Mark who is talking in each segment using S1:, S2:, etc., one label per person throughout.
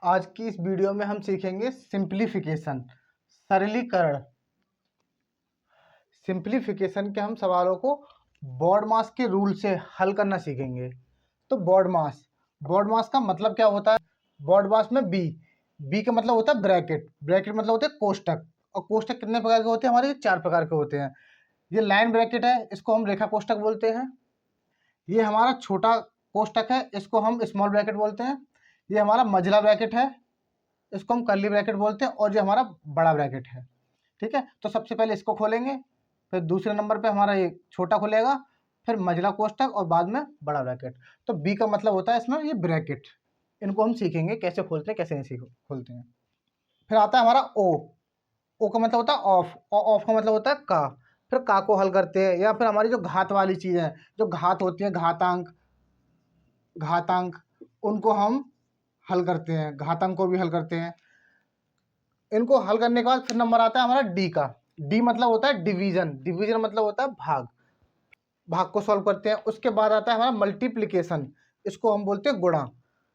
S1: आज की इस वीडियो में हम सीखेंगे सिंप्लीफिकेशन, सरलीकरण। सिंप्लीफिकेशन के हम सवालों को बॉडमास के रूल से हल करना सीखेंगे। तो बॉडमास का मतलब क्या होता है? बॉडमास में बी का मतलब होता है ब्रैकेट, ब्रैकेट मतलब होते हैं कोष्टक। और कोष्टक कितने प्रकार के होते हैं? हमारे 4 प्रकार के होते हैं। ये लाइन ब्रैकेट है, इसको हम रेखा कोष्टक बोलते हैं। ये हमारा छोटा कोष्टक है, इसको हम स्मॉल ब्रैकेट बोलते हैं। ये हमारा मझला ब्रैकेट है, इसको हम कर्ली ब्रैकेट बोलते हैं। और ये हमारा बड़ा ब्रैकेट है। ठीक है, तो सबसे पहले इसको खोलेंगे, फिर दूसरे नंबर पे हमारा ये छोटा खुलेगा, फिर मझला कोष्टक और बाद में बड़ा ब्रैकेट। तो बी का मतलब होता है इसमें ये ब्रैकेट। इनको हम सीखेंगे कैसे खोलते हैं कैसे नहीं खोलते हैं। फिर आता है हमारा ओ का मतलब होता है ऑफ, और ऑफ का मतलब होता है का। फिर का को हल करते हैं, या फिर हमारी जो घात वाली चीज़ है, जो घात होती है, घातांक उनको हम हल करते हैं, घातांक को भी हल करते हैं। इनको हल करने के बाद फिर नंबर आता है हमारा डी का। डी मतलब होता है डिवीजन, डिवीजन मतलब होता है भाग, भाग को सॉल्व करते हैं। उसके बाद आता है हमारा मल्टीप्लिकेशन, इसको हम बोलते हैं गुणा,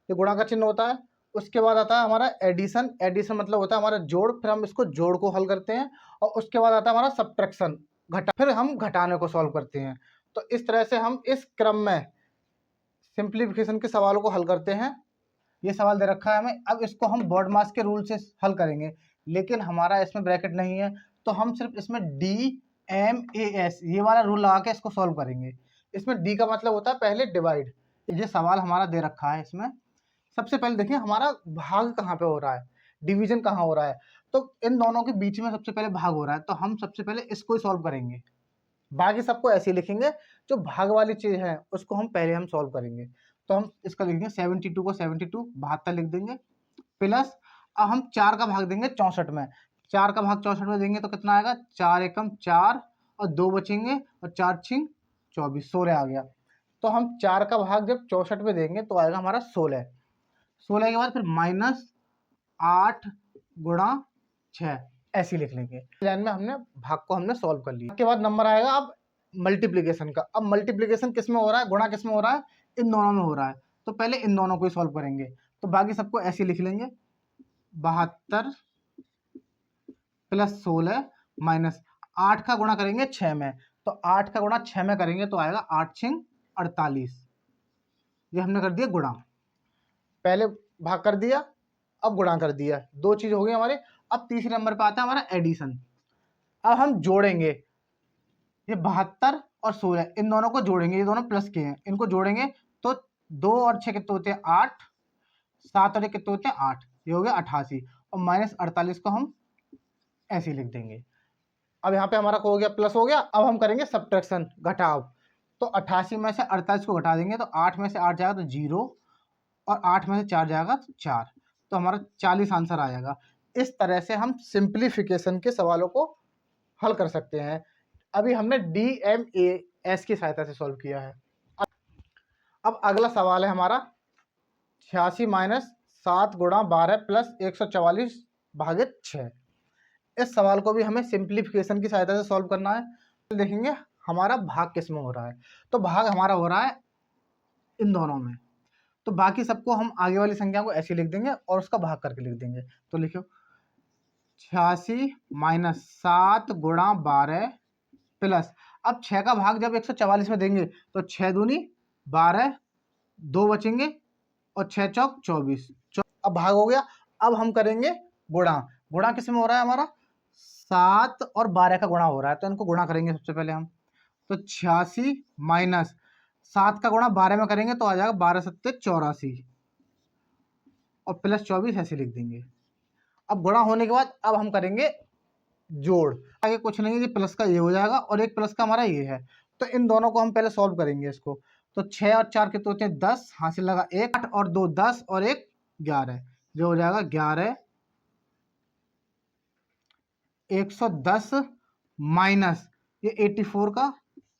S1: ये गुणा का चिन्ह होता है। उसके बाद आता है हमारा एडिशन, एडिशन मतलब होता है हमारा जोड़, फिर हम इसको जोड़ को हल करते हैं। और उसके बाद आता है हमारा सब्ट्रैक्शन, घटा, फिर हम घटाने को सॉल्व करते हैं। तो इस तरह से हम इस क्रम में सिंप्लीफिकेशन के सवालों को हल करते हैं। ये सवाल दे रखा है हमें, अब इसको हम बॉडमास के रूल से हल करेंगे, लेकिन हमारा इसमें ब्रैकेट नहीं है, तो हम सिर्फ इसमें DMAS ये वाला रूल लगा के इसको सॉल्व करेंगे। इसमें डी का मतलब होता है पहले डिवाइड। ये सवाल हमारा दे रखा है, इसमें सबसे पहले देखिए हमारा भाग कहाँ पे हो रहा है, डिवीजन कहाँ हो रहा है। तो इन दोनों के बीच में सबसे पहले भाग हो रहा है, तो हम सबसे पहले इसको ही सॉल्व करेंगे। बाकी सबको ऐसे ही लिखेंगे, जो भाग वाली चीज है उसको हम पहले हम सॉल्व करेंगे। तो हम इसका लिखेंगे 72 को 72 72 लिख देंगे, प्लस अब हम 4 का भाग देंगे 64 में। 4 का भाग 64 में देंगे तो कितना आएगा? 4 एकम 4 और 2 बचेंगे, और 4 छिंग 24, 16 आ गया। तो हम 4 का भाग जब 64 में देंगे तो आएगा हमारा 16। 16 के बाद फिर -8 गुणा 6, ऐसे लिख लेंगे। लाइन में हमने भाग को हमने सॉल्व कर लिया। उसके बाद नंबर आएगा अब मल्टीप्लिकेशन का। अब मल्टीप्लिकेशन किस में हो रहा है, गुणा किस में हो रहा है? इन दोनों में हो रहा है। तो पहले इन दोनों को ही सॉल्व करेंगे, तो बाकी सबको ऐसे लिख लेंगे। 72 + 16 माइनस 8 का गुणा करेंगे 6 में, तो 8 का गुणा 6 में करेंगे तो आएगा 8 छिंग 48। ये हमने कर दिया गुणा, पहले भाग कर दिया, अब गुणा कर दिया, दो चीज हो गई हमारे। अब तीसरे नंबर पे आता है हमारा एडिशन। अब हम जोड़ेंगे, ये 72 और 16 इन दोनों को जोड़ेंगे, ये दोनों प्लस के हैं, इनको जोड़ेंगे तो 2 और 6 कितने होते हैं? 8, 7 और 1 कितने होते हैं? 8, ये हो गया 88, और -48 को हम ऐसे ही लिख देंगे। अब यहाँ पे हमारा हो गया प्लस हो गया। अब हम करेंगे सब्ट्रैक्शन, घटाव। तो 88 में से 48 को घटा देंगे, तो 8 में से 8 जाएगा तो 0, और 8 में से 4 जाएगा तो 4, तो हमारा 40 आंसर आ जाएगा। इस तरह से हम सिंप्लीफिकेशन के सवालों को हल कर सकते हैं। अभी हमने DMAS की सहायता से सॉल्व किया है। अब अगला सवाल है हमारा 86 - 7 गुणा 12 प्लस 144 भागित 6। इस सवाल को भी हमें सिंप्लीफिकेशन की सहायता से सॉल्व करना है। तो देखेंगे हमारा भाग किस में हो रहा है, तो भाग हमारा हो रहा है इन दोनों में। तो बाकी सबको हम आगे वाली संख्या को ऐसे लिख देंगे और उसका भाग करके लिख देंगे। तो लिखो 86 - 7 गुणा 12 प्लस, अब 6 का भाग जब 144 में देंगे तो 6 दूनी 12, 2 बचेंगे, और 6 चौक 24। अब भाग हो गया। अब हम करेंगे गुणा। गुणा किस में हो रहा है हमारा? 7 और 12 का गुणा हो रहा है, तो इनको गुणा करेंगे सबसे पहले हम। तो 86 माइनस 7 का गुणा 12 में करेंगे तो आ जाएगा 12 सत्ते 84, और प्लस 24 ऐसे लिख देंगे। अब गुणा होने के बाद अब हम करेंगे जोड़। आगे कुछ नहीं है, ये प्लस का ये हो जाएगा और एक प्लस का हमारा ये है। तो इन दोनों को हम पहले सॉल्व करेंगे इसको। तो 6 और 4 कितने होते हैं? 10, हासिल लगा 1, 8 और 2 10, और 1 11, जो हो जाएगा 11। 110 माइनस ये 84 का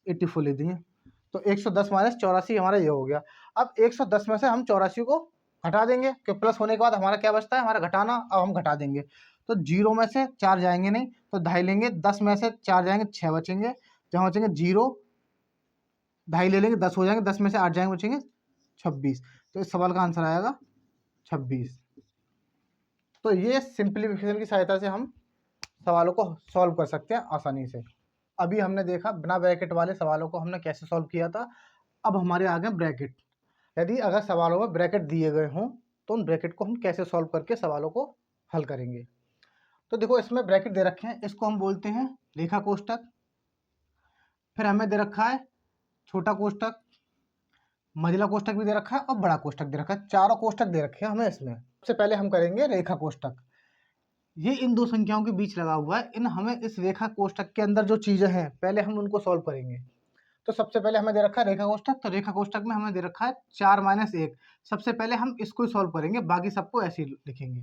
S1: 84 ले दिए, तो 110 माइनस 84 हमारा ये हो गया। अब 110 में से हम 84 को घटा देंगे, कि प्लस होने के बाद हमारा क्या बचता है? हमारा घटाना। अब हम घटा देंगे, तो 0 में से 4 जाएंगे नहीं, तो 2.5 लेंगे। 10 में से 4 जाएंगे, 6 बचेंगे, जहाँ बचेंगे 0, 2.5 ले लेंगे, 10 हो जाएंगे। 10 में से 8 जाएंगे, बचेंगे 26। तो इस सवाल का आंसर आएगा 26। तो ये सिंप्लीफिकेशन की सहायता से हम सवालों को सॉल्व कर सकते हैं आसानी से। अभी हमने देखा बिना ब्रैकेट वाले सवालों को हमने कैसे सॉल्व किया था। अब हमारे आगे ब्रैकेट। यदि अगर सवालों में ब्रैकेट दिए गए हों तो उन ब्रैकेट को हम कैसे सॉल्व करके सवालों को हल करेंगे। तो देखो इसमें ब्रैकेट दे रखे हैं, इसको हम बोलते हैं रेखा कोष्ठक। फिर हमें दे रखा है छोटा कोष्ठक, मझला कोष्ठक भी दे रखा है और बड़ा कोष्ठक दे रखा है। चारों कोष्ठक दे रखे हैं हमें इसमें। सबसे पहले हम करेंगे रेखा कोष्ठक। ये इन दो संख्याओं के बीच लगा हुआ है। इन हमें इस रेखा कोष्ठक के अंदर जो चीजें हैं पहले हम उनको सॉल्व करेंगे। तो सबसे पहले हमें दे रखा है रेखा कोष्ठक। तो रेखा कोष्ठक में हमें दे रखा है 4 - 1। सबसे पहले हम इसको ही सॉल्व करेंगे, बाकी सबको ऐसे ही लिखेंगे।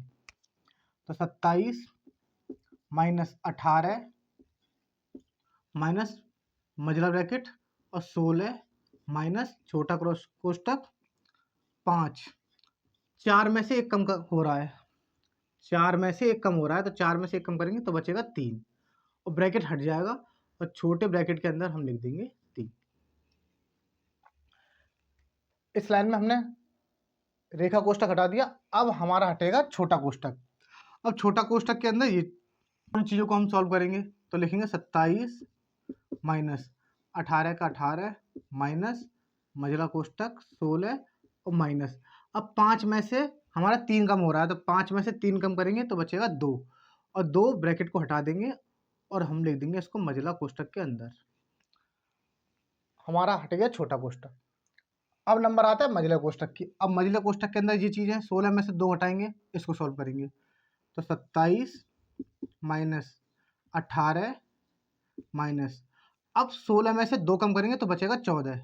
S1: तो 27 - 18 माइनस मझला ब्रैकेट और 16 माइनस छोटा कोष्ठक 5। 4 में से 1 कम हो रहा है, 4 में से 1 कम हो रहा है, तो 4 में से 1 कम करेंगे तो बचेगा 3 और ब्रैकेट हट जाएगा और छोटे ब्रैकेट के अंदर हम लिख देंगे 3। इस लाइन में हमने रेखा कोष्ठक हटा दिया। अब हमारा हटेगा छोटा कोष्ठक। अब छोटा कोष्ठक के अंदर ये उन चीज़ों को हम सॉल्व करेंगे। तो लिखेंगे 27 माइनस 18 का 18 माइनस मझला कोष्ठक 16 और माइनस। अब 5 में से हमारा 3 कम हो रहा है, तो 5 में से 3 कम करेंगे तो बचेगा 2 और 2 ब्रैकेट को हटा देंगे और हम लिख देंगे इसको मझला कोष्ठक के अंदर। हमारा हट गया छोटा कोष्ठक। अब नंबर आता है मझला कोष्ठक की। अब मझला कोष्ठक के अंदर ये चीज़ है, 16 में से 2 हटाएंगे, इसको सॉल्व करेंगे। तो 27 माइनस 18 माइनस, अब 16 में से 2 कम करेंगे तो बचेगा 14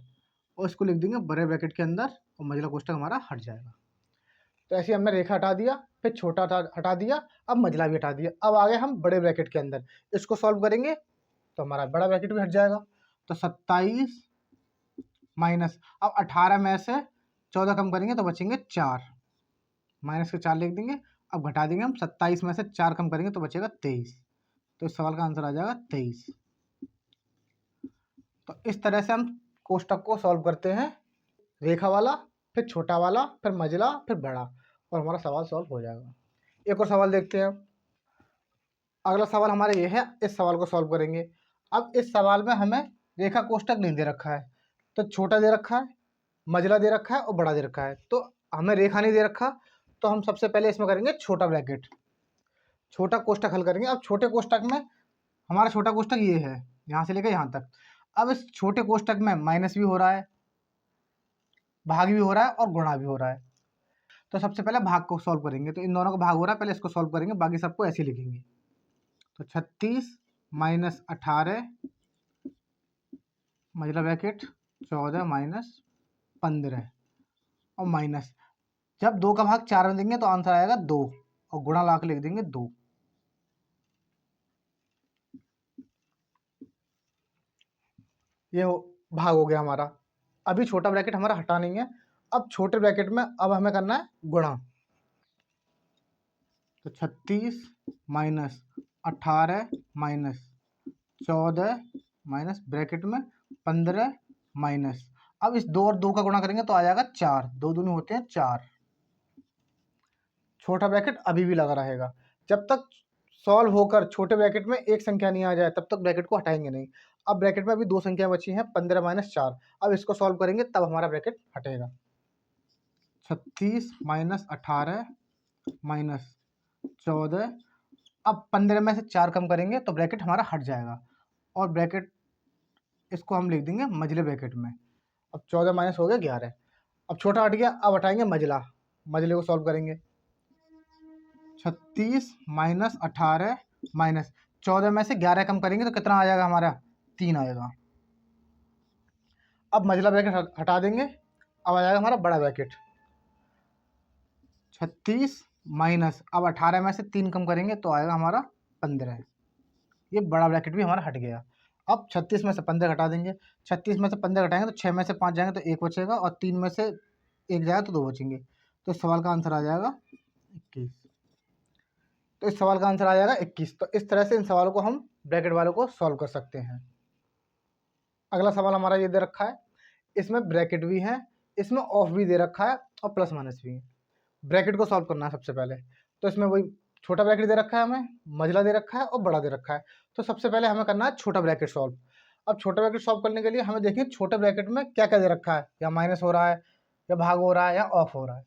S1: और इसको लिख देंगे बड़े ब्रैकेट के अंदर और मझला कोष्ठक हमारा हट जाएगा। तो ऐसे हमने रेखा हटा दिया, फिर छोटा हटा दिया, अब मझला भी हटा दिया। अब आगे हम बड़े ब्रैकेट के अंदर इसको सॉल्व करेंगे तो हमारा बड़ा ब्रैकेट भी हट जाएगा। तो 27 माइनस, अब 18 में से 14 कम करेंगे तो बचेंगे 4, माइनस के 4 लिख देंगे। अब घटा देंगे हम, 27 में से 4 कम करेंगे तो बचेगा 23। तो इस सवाल का आंसर आ जाएगा 23। तो इस तरह से हम कोष्ठक को सॉल्व करते हैं, रेखा वाला, फिर छोटा वाला, फिर मझला, फिर बड़ा, और हमारा सवाल सॉल्व हो जाएगा। एक और सवाल देखते हैं। अगला सवाल हमारा ये है, इस सवाल को सॉल्व करेंगे। अब इस सवाल में हमें रेखा कोष्ठक नहीं दे रखा है, तो छोटा दे रखा है, मझला दे रखा है और बड़ा दे रखा है। तो हमें रेखा नहीं दे रखा, तो हम सबसे पहले इसमें करेंगे छोटा ब्रैकेट, छोटा कोष्ठक हल करेंगे। अब छोटे कोष्ठक में हमारा छोटा कोष्ठक ये है, यहाँ से लेकर यहाँ तक। अब इस छोटे कोष्ठक में माइनस भी हो रहा है, भाग भी हो रहा है और गुणा भी हो रहा है। तो सबसे पहले भाग को सॉल्व करेंगे। तो इन दोनों का भाग हो रहा है, पहले इसको सॉल्व करेंगे, बाकी सबको ऐसे लिखेंगे। तो 36 माइनस 18 मझला ब्रैकेट 14 माइनस 15 और माइनस, जब 2 का भाग 4 में देंगे तो आंसर आएगा 2 और गुणा ला के लिख देंगे 2। ये भाग हो गया हमारा। अभी छोटा ब्रैकेट हमारा हटा नहीं है, अब छोटे ब्रैकेट में अब हमें करना है गुणा। तो 36 माइनस 18 माइनस 14 माइनस ब्रैकेट में 15 माइनस, अब इस 2 और 2 का गुणा करेंगे तो आ जाएगा 4, 2 दूनी होते हैं 4। छोटा ब्रैकेट अभी भी लगा रहेगा, जब तक सॉल्व होकर छोटे ब्रैकेट में एक संख्या नहीं आ जाए तब तक ब्रैकेट को हटाएंगे नहीं। अब ब्रैकेट में अभी 2 संख्या बची हैं, 15 माइनस 4। अब इसको सॉल्व करेंगे तब हमारा ब्रैकेट हटेगा। 36 माइनस 18 माइनस 14, अब 15 में से 4 कम करेंगे तो ब्रैकेट हमारा हट जाएगा और ब्रैकेट इसको हम लिख देंगे मझले ब्रैकेट में। अब 14 माइनस हो गया 11। अब छोटा हट गया, अब हटाएंगे मझला, मझले को सॉल्व करेंगे। 36 माइनस 18 माइनस 14 में से 11 कम करेंगे तो कितना आ जाएगा हमारा, 3 आएगा। अब मझला ब्रैकेट हटा देंगे, अब आ जाएगा हमारा बड़ा ब्रैकेट। 36 माइनस, अब 18 में से 3 कम करेंगे तो आएगा हमारा 15। ये बड़ा ब्रैकेट भी हमारा हट गया। अब 36 में से 15 घटा देंगे, 36 में से 15 घटाएंगे तो 6 में से 5 जाएंगे तो 1 बचेगा और 3 में से 1 जाएगा तो 2 बचेंगे। तो इस सवाल का आंसर आ जाएगा 21। तो इस सवाल का आंसर आ जाएगा 21। तो इस तरह से इन सवालों को हम ब्रैकेट वालों को सॉल्व कर सकते हैं। अगला सवाल हमारा ये दे रखा है, इसमें ब्रैकेट भी है, इसमें ऑफ भी दे रखा है और प्लस माइनस भी है। ब्रैकेट को सॉल्व करना है सबसे पहले। तो इसमें वही छोटा ब्रैकेट दे रखा है हमें, मझला दे रखा है और बड़ा दे रखा है। तो सबसे पहले हमें करना है छोटा ब्रैकेट सॉल्व। अब छोटा ब्रैकेट सॉल्व करने के लिए हमें देखिए छोटे ब्रैकेट में क्या क्या दे रखा है, या माइनस हो रहा है, या भाग हो रहा है, या ऑफ हो रहा है।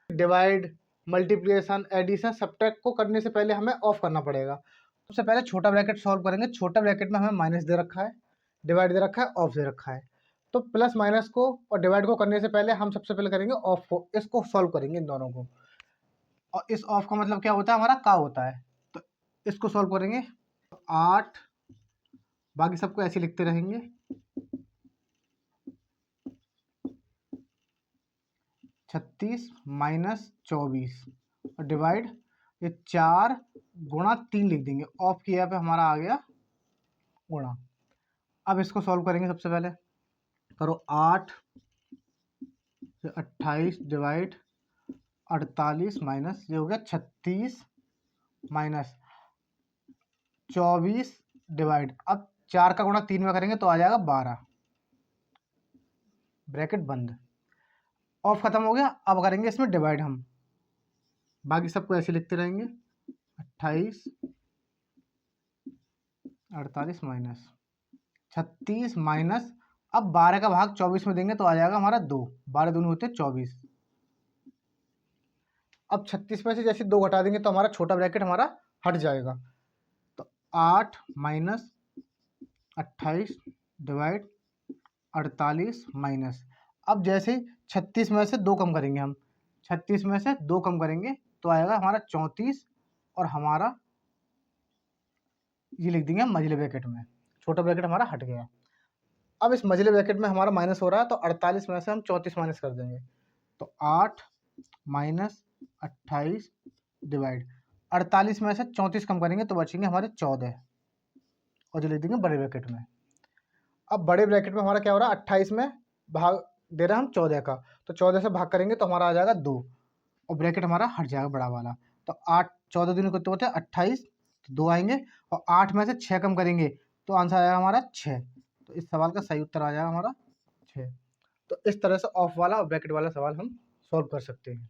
S1: डिवाइड, मल्टीप्लिकेशन, एडिशन, सब्ट्रैक्ट को करने से पहले हमें ऑफ करना पड़ेगा। सबसे पहले छोटा ब्रैकेट सॉल्व करेंगे। छोटा ब्रैकेट में हमें माइनस दे रखा है, डिवाइड दे रखा है, ऑफ दे रखा है। तो प्लस माइनस को और डिवाइड को करने से पहले हम सबसे पहले करेंगे ऑफ को, इसको सॉल्व करेंगे इन दोनों को। और इस ऑफ का मतलब क्या होता है, हमारा का होता है। तो इसको सॉल्व करेंगे। 8, बाकी सबको ऐसे लिखते रहेंगे। 36 माइनस 24 और डिवाइड, ये 4 गुणा 3 लिख देंगे। ऑफ किया पे हमारा आ गया गुणा। अब इसको सॉल्व करेंगे। सबसे पहले करो 8 से 28 डिवाइड 48 माइनस, ये हो गया 36 माइनस 24 डिवाइड। अब 4 का गुणा 3 में करेंगे तो आ जाएगा 12, ब्रैकेट बंद। ऑफ खत्म हो गया। अब करेंगे इसमें डिवाइड हम, बाकी सबको ऐसे लिखते रहेंगे। 28 48 माइनस 36 माइनस, अब 12 का भाग 24 में देंगे तो आ जाएगा हमारा 2, 12 दूनी होते 24। अब 36 में से जैसे 2 घटा देंगे तो हमारा छोटा ब्रैकेट हमारा हट जाएगा। तो 8 माइनस 28 डिवाइड 48 माइनस, अब जैसे 36 में से 2 कम करेंगे हम, 36 में से 2 कम करेंगे तो आएगा हमारा 34, और हमारा ये लिख देंगे हम मझले ब्रैकेट में। छोटा ब्रैकेट हमारा हट गया। अब इस मझले ब्रैकेट में हमारा माइनस हो रहा है तो 48 में से हम 34 माइनस कर देंगे। तो 8 माइनस 28 डिवाइड 48 में से 34 कम करेंगे तो बचेंगे हमारे 14, और जो लिख देंगे बड़े ब्रैकेट में। अब बड़े ब्रैकेट में हमारा क्या हो रहा है, 28 में भाग दे रहे हैं हम 14 का, तो 14 से भाग करेंगे तो हमारा आ जाएगा 2, और ब्रैकेट हमारा हट जाएगा बड़ा वाला। तो 8 14 दिन कितने होते हैं 28, तो 2 आएंगे, और 8 में से 6 कम करेंगे तो आंसर आएगा हमारा 6। तो इस सवाल का सही उत्तर आ जाएगा हमारा 6। तो इस तरह से ऑफ वाला और ब्रैकेट वाला सवाल हम सॉल्व कर सकते हैं।